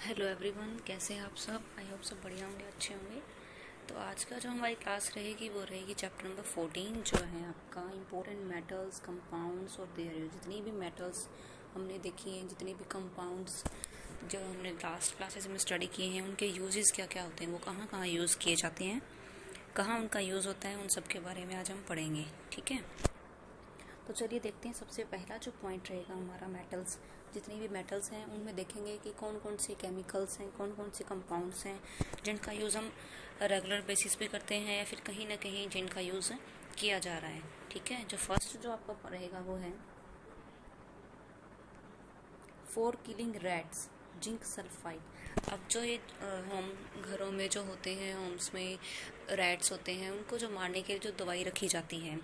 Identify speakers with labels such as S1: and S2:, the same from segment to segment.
S1: Hello everyone, कैसे हैं आप सब। आई होप सब बढ़िया होंगे, अच्छे होंगे। तो आज का जो हमारी क्लास रहेगी वो रहेगी चैप्टर नंबर 14 जो है आपका इम्पोर्टेंट मेटल्स, कंपाउंड्स और देयर यूज। जितनी भी मेटल्स हमने देखी हैं, जितनी भी कंपाउंड्स जो हमने लास्ट क्लासेस में स्टडी किए हैं, उनके यूजेस क्या क्या होते हैं, वो कहाँ कहाँ यूज़ किए जाते हैं, कहाँ उनका यूज़ होता है, उन सब के बारे में आज हम पढ़ेंगे। ठीक है, तो चलिए देखते हैं। सबसे पहला जो पॉइंट रहेगा हमारा मेटल्स। जितनी भी मेटल्स हैं उनमें देखेंगे कि कौन कौन से केमिकल्स हैं, कौन कौन से कंपाउंड्स हैं जिनका यूज़ हम रेगुलर बेसिस पे करते हैं या फिर कहीं ना कहीं जिनका यूज़ किया जा रहा है। ठीक है, जो फर्स्ट जो आपका रहेगा वो है for killing rats zinc sulphide. अब जो ये होम घरों में जो होते हैं, होम्स में रैट्स होते हैं, उनको जो मारने के लिए जो दवाई रखी जाती है,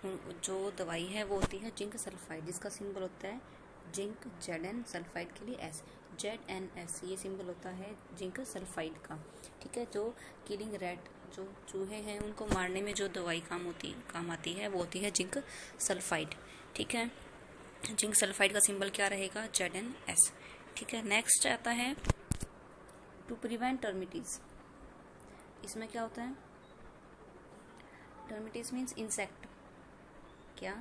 S1: जो दवाई है वो होती है जिंक सल्फाइड, जिसका सिंबल होता है जिंक, ZN, सल्फाइड के लिए S, ZNS, ये सिंबल होता है जिंक सल्फाइड का। ठीक है, जो किलिंग रैट, जो चूहे हैं, उनको मारने में जो दवाई काम आती है वो होती है जिंक सल्फाइड। ठीक है, जिंक सल्फाइड का सिंबल क्या रहेगा, ZNS। ठीक है, नेक्स्ट आता है टू प्रिवेंट टर्मिटीज। इसमें क्या होता है, टर्मिटीज मीन्स इंसेक्ट। क्या,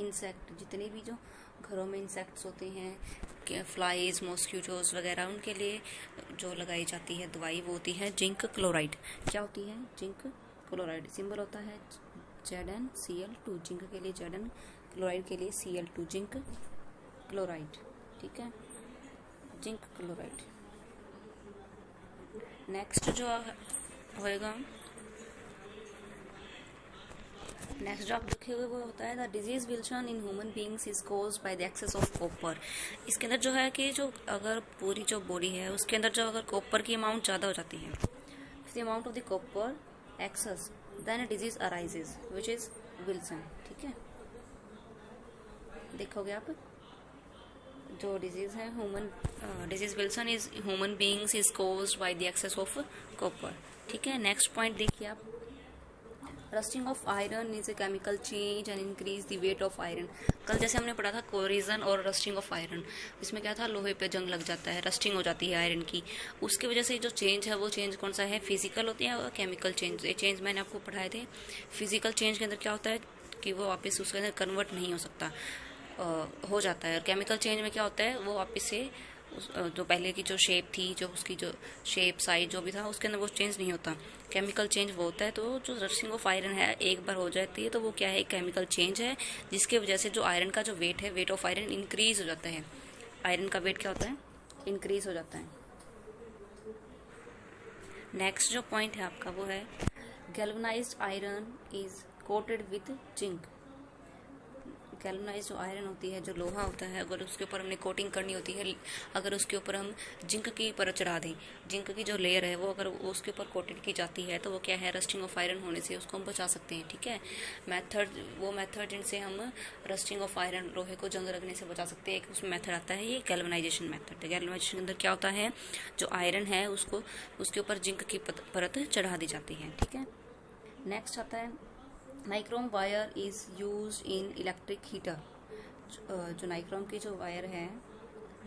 S1: इंसेक्ट, जितने भी जो घरों में इंसेक्ट्स होते हैं, फ्लाइज, मॉस्किटोज वगैरह, उनके लिए जो लगाई जाती है दवाई वो होती है जिंक क्लोराइड। क्या होती है, जिंक क्लोराइड। सिंबल होता है ZnCl2, जिंक के लिए ZN, क्लोराइड के लिए Cl2, जिंक क्लोराइड। ठीक है, जिंक क्लोराइड। नेक्स्ट जो होएगा, नेक्स्ट जो आप देखोगे वो होता है the disease Wilson in human beings is caused by the excess of copper. इसके अंदर जो है कि जो अगर पूरी जो बॉडी है उसके अंदर जो अगर कॉपर की अमाउंट ज़्यादा हो जाती है, the amount of the copper excess, then a disease arises which is Wilson. ठीक है, देखोगे आप जो डिजीज है human, disease Wilson is human beings is caused by the excess of copper. ठीक है, नेक्स्ट पॉइंट देखिए आप, rusting of iron is a chemical change and increase the weight of iron. कल जैसे हमने पढ़ा था कोरिजन और रस्टिंग ऑफ आयरन, इसमें क्या था, लोहे पे जंग लग जाता है, रस्टिंग हो जाती है आयरन की। उसकी वजह से जो चेंज है वो चेंज कौन सा है, फिजिकल होती है और केमिकल चेंज। ये चेंज मैंने आपको पढ़ाए थे। फिजिकल चेंज के अंदर क्या होता है कि वो वापस उसके अंदर कन्वर्ट नहीं हो सकता, हो जाता है। और केमिकल चेंज में क्या होता है, वो वापस से जो पहले की जो शेप थी, जो उसकी जो शेप साइज जो भी था उसके अंदर वो चेंज नहीं होता। केमिकल चेंज वो होता है। तो जो रस्टिंग ऑफ आयरन है एक बार हो जाती है तो वो क्या है, केमिकल चेंज है, जिसकी वजह से जो आयरन का जो वेट है, वेट ऑफ आयरन इंक्रीज हो जाता है। आयरन का वेट क्या होता है, इंक्रीज हो जाता है। नेक्स्ट जो पॉइंट है आपका वो है galvanised iron is coated with zinc. Galvanised जो आयरन होती है, जो लोहा होता है, अगर उसके ऊपर हमने कोटिंग करनी होती है, अगर उसके ऊपर हम जिंक की परत चढ़ा दें, जिंक की जो लेयर है वो अगर उसके ऊपर कोटेड की जाती है तो वो क्या है, रस्टिंग ऑफ आयरन होने से उसको हम बचा सकते हैं। ठीक है, मेथड, वो मेथड जिनसे हम रस्टिंग ऑफ आयरन, लोहे को जंग लगने से बचा सकते हैं, एक उसमें मेथड आता है ये गैल्वनाइजेशन मेथड। गैल्वनाइजेशन के अंदर क्या होता है, जो आयरन है उसको उसके ऊपर जिंक की परत चढ़ा दी जाती है। ठीक है, नेक्स्ट आता है nichrome wire is use in electric heater. जो नाइक्रोम की जो वायर है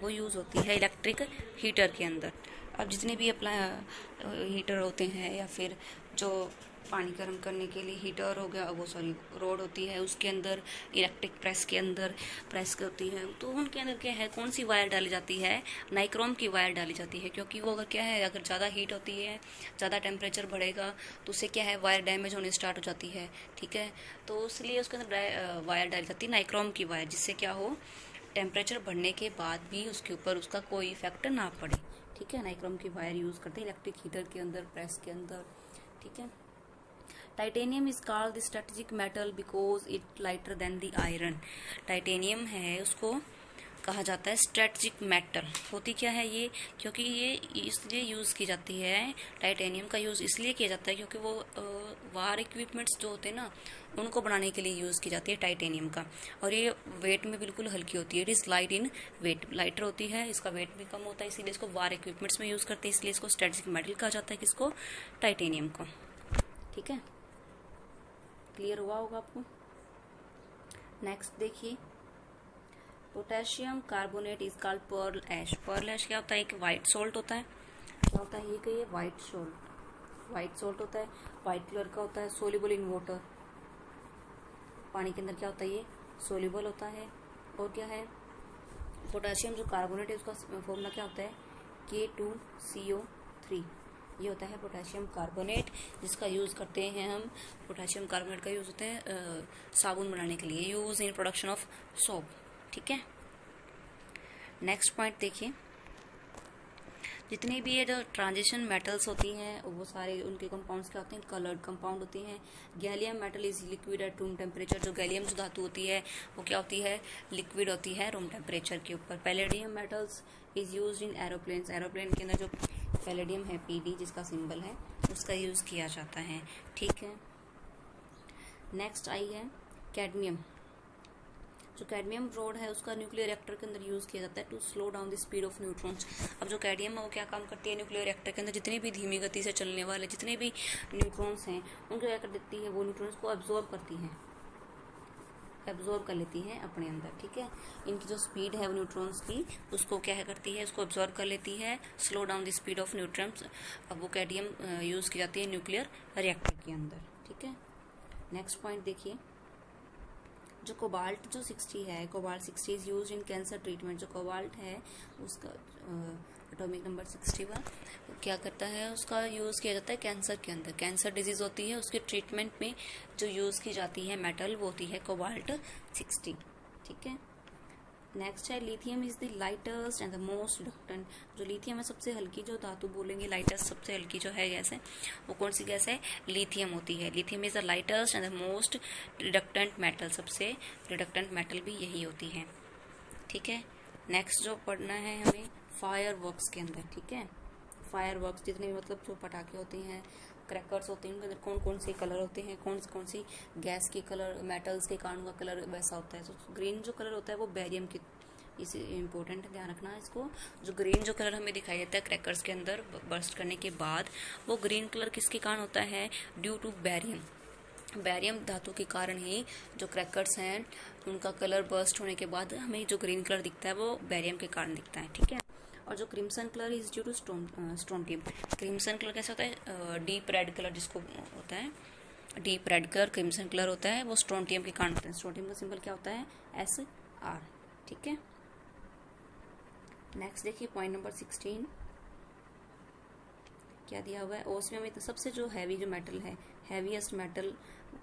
S1: वो यूज होती है इलेक्ट्रिक हीटर के अंदर। अब जितने भी अप्लाई हीटर होते हैं या फिर जो पानी गर्म करने के लिए हीटर हो गया, वो सॉरी रोड होती है, उसके अंदर इलेक्ट्रिक प्रेस के अंदर प्रेस होती है, तो उनके अंदर क्या है, कौन सी वायर डाली जाती है, नाइक्रोम की वायर डाली जाती है। क्योंकि वो अगर क्या है, अगर ज़्यादा हीट होती है, ज़्यादा टेम्परेचर बढ़ेगा तो उससे क्या है, वायर डैमेज होने स्टार्ट हो जाती है। ठीक है, तो इसलिए उसके अंदर वायर डाली जाती है नाइक्रोम की वायर, जिससे क्या हो, टेम्परेचर बढ़ने के बाद भी उसके ऊपर उसका कोई इफेक्ट ना पड़े। ठीक है, नाइक्रोम की वायर यूज़ करते हैं इलेक्ट्रिक हीटर के अंदर, प्रेस के अंदर। ठीक है, titanium is called the strategic metal because it lighter than the iron. Titanium है उसको कहा जाता है स्ट्रेटेजिक मेटल। होती क्या है ये, क्योंकि ये इसलिए यूज़ की जाती है, टाइटेनियम का यूज़ इसलिए किया जाता है क्योंकि वो वार इक्विपमेंट्स जो होते हैं ना, उनको बनाने के लिए यूज़ की जाती है टाइटेनियम का। और ये वेट में बिल्कुल हल्की होती है, it is light in weight, lighter होती है, इसका वेट भी कम होता है, इसीलिए इसको वार इक्विपमेंट्स में यूज़ करते हैं, इसलिए इसको स्ट्रेटेजिक मेटल कहा जाता है, किसको, टाइटेनियम को। ठीक है, क्लियर हुआ होगा आपको। नेक्स्ट देखिए, potassium carbonate is called pearl ash. Pearl ash क्या होता है? एक वाइट सोल्ट होता है। क्या होता है ये कि ये वाइट सोल्ट होता है, वाइट कलर का होता है, सोल्यूबल इन वाटर। पानी के अंदर क्या होता है? ये सोल्यूबल होता है। और क्या है? पोटेशियम जो कार्बोनेट है उसका फॉर्मूला क्या होता है? K2CO3। ये होता है पोटेशियम कार्बोनेट, जिसका यूज करते हैं हम। पोटेशियम कार्बोनेट का यूज होता है साबुन बनाने के लिए, use in production of soap. ठीक है, नेक्स्ट पॉइंट देखिए। जितने भी ये जो ट्रांजिशन मेटल्स होती हैं वो सारे उनके कंपाउंड्स क्या होते हैं? कलर्ड कंपाउंड होती हैं। Gallium metal is liquid at room temperature. जो गैलियम जो धातु होती है वो क्या होती है? लिक्विड होती है रूम टेम्परेचर के ऊपर। Palladium metals is use in aeroplanes. Aeroplane के अंदर जो पैलेडियम है, PD जिसका सिंबल है, उसका यूज किया जाता है। ठीक है, नेक्स्ट आई है कैडमियम। जो कैडमियम रोड है उसका न्यूक्लियर रिएक्टर के अंदर यूज किया जाता है to slow down the speed of neutrons. अब जो कैडमियम है वो क्या काम करती है? न्यूक्लियर रिएक्टर के अंदर जितने भी धीमी गति से चलने वाले जितने भी न्यूट्रॉन्स हैं उनको क्या कर देती है? वो न्यूट्रॉन्स को एब्जॉर्ब कर लेती है अपने अंदर। ठीक है, इनकी जो स्पीड है वो न्यूट्रॉन्स की, उसको क्या करती है? उसको एब्जॉर्ब कर लेती है, slow down the speed of neutrons. अब वो कैडमियम यूज की जाती है न्यूक्लियर रिएक्टर के अंदर। ठीक है, नेक्स्ट पॉइंट देखिए। जो कोबाल्ट जो 60 है, cobalt 60 is use in cancer treatment. जो कोबाल्ट है उसका एटॉमिक नंबर 61 क्या करता है? उसका यूज किया जाता है कैंसर के अंदर। कैंसर डिजीज होती है उसके ट्रीटमेंट में जो यूज की जाती है मेटल वो होती है कोबाल्ट 60। ठीक है, नेक्स्ट है lithium is the lightest and the most reductant. जो लिथियम है सबसे हल्की जो धातु बोलेंगे, लाइटेस्ट सबसे हल्की जो है गैस है, वो कौन सी गैस है? लिथियम होती है। Lithium is the lightest and the most reductant metal. सबसे रिडक्टेंट मेटल भी यही होती है। ठीक है, नेक्स्ट जो पढ़ना है हमें फायर वर्क्स के अंदर। ठीक है, फायर वर्क्स जितने भी मतलब जो पटाखे होते हैं, क्रैकर्स होते हैं, उनके अंदर कौन कौन से कलर होते हैं, कौन सी गैस की कलर, मेटल्स के कारण का कलर वैसा होता है। तो ग्रीन जो कलर होता है वो बैरियम की, इसे इम्पोर्टेंट है, ध्यान रखना इसको। जो ग्रीन जो कलर हमें दिखाई देता है क्रैकर्स के अंदर बर्स्ट करने के बाद, वो ग्रीन कलर किसके कारण होता है? Due to barium. बैरियम धातु के कारण ही जो क्रैकर्स हैं उनका कलर बर्स्ट होने के बाद हमें जो ग्रीन कलर दिखता है वो बैरियम के कारण दिखता है। ठीक है, और जो crimson colour is due to strontium. Crimson colour कैसा होता है? डीप रेड कलर जिसको होता है, deep red colour crimson colour होता है, वो स्ट्रोंटियम के कारण होता है। स्ट्रोंटियम का सिंबल क्या होता है? SR। ठीक है, नेक्स्ट देखिए पॉइंट नंबर 16 क्या दिया हुआ है? ओस्मियम में सबसे जो हैवी जो मेटल है, हैवीएस्ट मेटल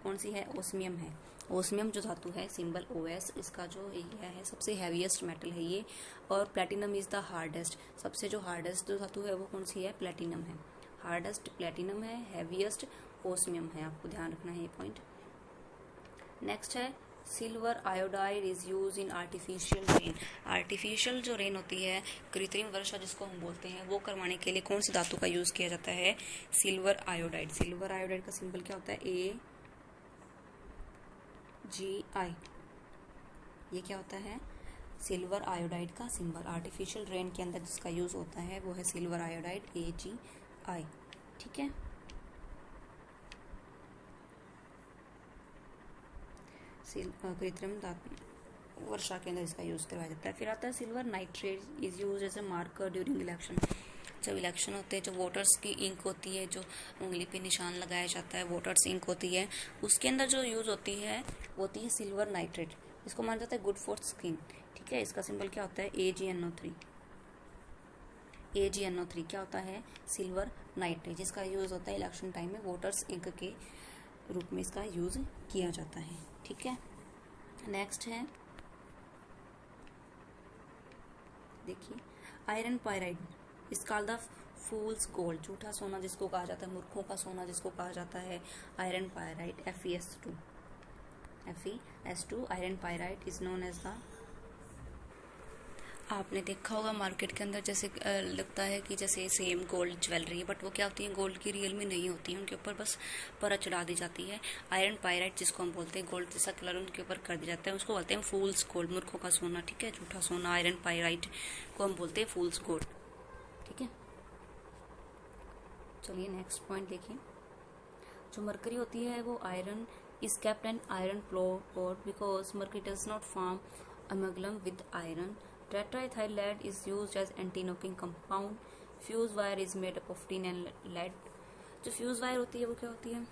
S1: कौन सी है? ओस्मियम है। ओस्मियम जो धातु है, सिंबल OS, इसका जो ये है सबसे हैवीएस्ट मेटल है ये। और प्लेटिनम इज द हार्डेस्ट। सबसे जो हार्डेस्ट जो धातु है वो कौन सी है? प्लेटिनम है। हार्डेस्ट प्लेटिनम है, हैवीएस्ट ओस्मियम है। आपको ध्यान रखना है ये पॉइंट। नेक्स्ट है silver iodide is use in artificial rain. Artificial जो रेन होती है, कृत्रिम वर्षा जिसको हम बोलते हैं, वो करवाने के लिए कौन सी धातु का यूज किया जाता है? Silver iodide. सिल्वर आयोडाइड का सिंबल क्या होता है? AgI। ये क्या होता है? सिल्वर आयोडाइड का सिंबल। आर्टिफिशियल रेन के अंदर जिसका यूज होता है वो है सिल्वर आयोडाइड, AgI। ठीक है, कृत्रिम धातु वर्षा के अंदर इसका यूज करवाया जाता है। फिर आता है silver nitrate is use as a marker during election. जब इलेक्शन होते हैं, जो वोटर्स की इंक होती है, जो उंगली पे निशान लगाया जाता है, वोटर्स इंक होती है, उसके अंदर जो यूज होती है वो होती है सिल्वर नाइट्रेट। इसको माना जाता है गुड फॉर स्किन। ठीक है, इसका सिंबल क्या होता है? AgNO3। AgNO3 क्या होता है? सिल्वर नाइट्रेट, जिसका यूज होता है इलेक्शन टाइम में, वोटर्स इंक के रूप में इसका यूज किया जाता है। ठीक है, नेक्स्ट है देखिए iron pyrite is called the fools gold. झूठा सोना जिसको कहा जाता है, मूर्खों का सोना जिसको कहा जाता है, iron pyrite FeS2। Iron pyrite is known as the. आपने देखा होगा मार्केट के अंदर जैसे लगता है कि जैसे सेम गोल्ड ज्वेलरी है, बट वो क्या होती है? गोल्ड की रियल में नहीं होती है, उनके ऊपर बस परत चढ़ा दी जाती है। आयरन पायराइट जिसको हम बोलते हैं, गोल्ड जैसा कलर उनके ऊपर कर दिया जाता है, उसको बोलते हैं फूल्स गोल्ड, मूर्खों का सोना। ठीक है, झूठा सोना आयरन पायराइट को हम बोलते हैं फूल्स गोल्ड। ठीक है, चलिए नेक्स्ट पॉइंट देखिए। जो मरकरी होती है वो iron is kept an iron floor because mercury does not form amalgam with iron. Tetraethyl lead is used as anti-knocking compound. Fuse wire is made up of tin and lead. जो fuse wire होती है वो क्या होती है,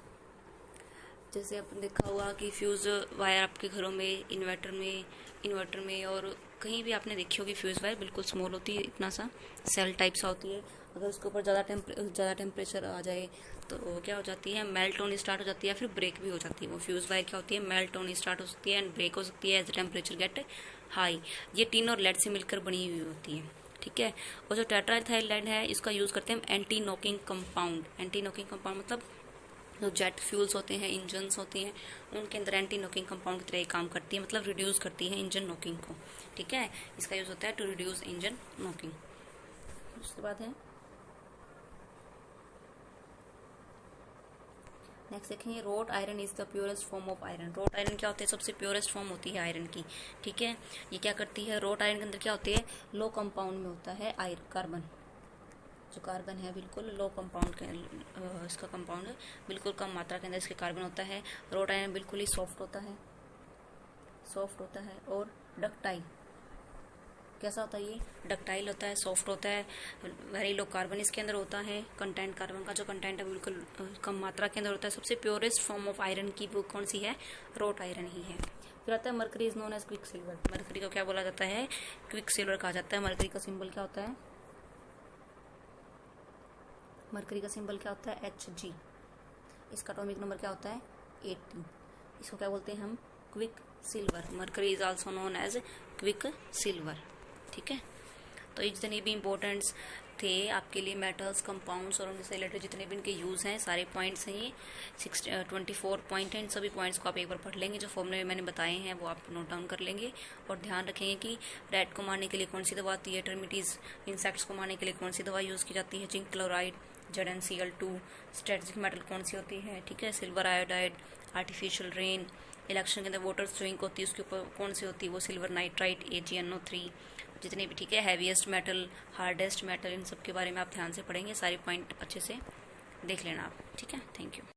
S1: जैसे आपने देखा होगा कि फ्यूज वायर आपके घरों में, इन्वर्टर में और कहीं भी आपने देखी होगी फ्यूज वायर बिल्कुल स्मॉल होती है, इतना सा सेल टाइप सा होती है। अगर उसके ऊपर ज़्यादा टेम्परेचर आ जाए तो वो क्या हो जाती है, मेल्ट होनी स्टार्ट हो जाती है, फिर ब्रेक भी हो जाती है। वो फ्यूज वायर क्या होती है, मेल्ट होनी स्टार्ट हो सकती है एंड ब्रेक हो सकती है एज टेम्परेचर गेट हाई। ये टिन और लेड से मिलकर बनी हुई होती है, ठीक है। और जो टेट्राइथाइल लेड है इसका यूज करते हैं anti knocking compound. Anti knocking compound मतलब जो जेट फ्यूल्स होते हैं, इंजन्स होते हैं, उनके अंदर एंटी नॉकिंग कंपाउंड की तरह काम करती है, मतलब रिड्यूस करती है इंजन नॉकिंग को, ठीक है। इसका यूज होता है टू रिड्यूस इंजन नॉकिंग। उसके बाद है नेक्स्ट देखेंगे, road iron is the purest form of iron. Road iron क्या होता है, सबसे प्योरेस्ट फॉर्म होती है आयरन की, ठीक है। ये क्या करती है, रोट आयरन के अंदर क्या होती है, लो कंपाउंड में होता है आयरन, कार्बन, जो कार्बन है बिल्कुल लो कंपाउंड के, इसका कंपाउंड बिल्कुल कम मात्रा के अंदर इसके कार्बन होता है। रोट आयरन बिल्कुल ही सॉफ्ट होता है और डक्टाइल, कैसा होता है ये, डक्टाइल होता है, सॉफ्ट होता है, वेरी लो कार्बन इसके अंदर होता है, कंटेंट कार्बन का जो कंटेंट है बिल्कुल कम मात्रा के अंदर होता है। सबसे प्योरेस्ट फॉर्म ऑफ आयरन की वो कौन सी है, रोट आयरन ही है। फिर आता है mercury is known as quicksilver. Mercury को क्या बोला जाता है, क्विक सिल्वर कहा जाता है। मरकरी का सिंबल क्या होता है, मरकरी का सिंबल क्या होता है, Hg। इसका एटॉमिक नंबर क्या होता है, 18। इसको क्या बोलते हैं हम, quicksilver. Mercury is also known as quicksilver, ठीक है। तो ये जितने भी इंपॉर्टेंट्स थे आपके लिए मेटल्स, कंपाउंड्स और उनसे रिलेटेड जितने भी इनके यूज हैं, सारे पॉइंट्स हैं ये 24 पॉइंट हैं। इन सभी पॉइंट्स को आप एक बार पढ़ लेंगे, जो फॉर्मूले मैंने बताए हैं वो आप नोट डाउन कर लेंगे और ध्यान रखेंगे कि रैट को मारने के लिए कौन सी दवा आती है, टर्मिटीज इंसेक्ट्स को मारने के लिए कौन सी दवा यूज की जाती है, zinc chloride, ZnCl2, strategic metal कौन सी होती है, ठीक है, silver iodide, artificial rain, election के अंदर वोटर स्विंग होती है उसके ऊपर कौन सी होती है, वो सिल्वर नाइट्राइट, AgNO3, जितने भी, ठीक है, हैवीएस्ट मेटल, हार्डेस्ट मेटल, इन सब के बारे में आप ध्यान से पढ़ेंगे। सारे पॉइंट अच्छे से देख लेना आप, ठीक है। Thank you.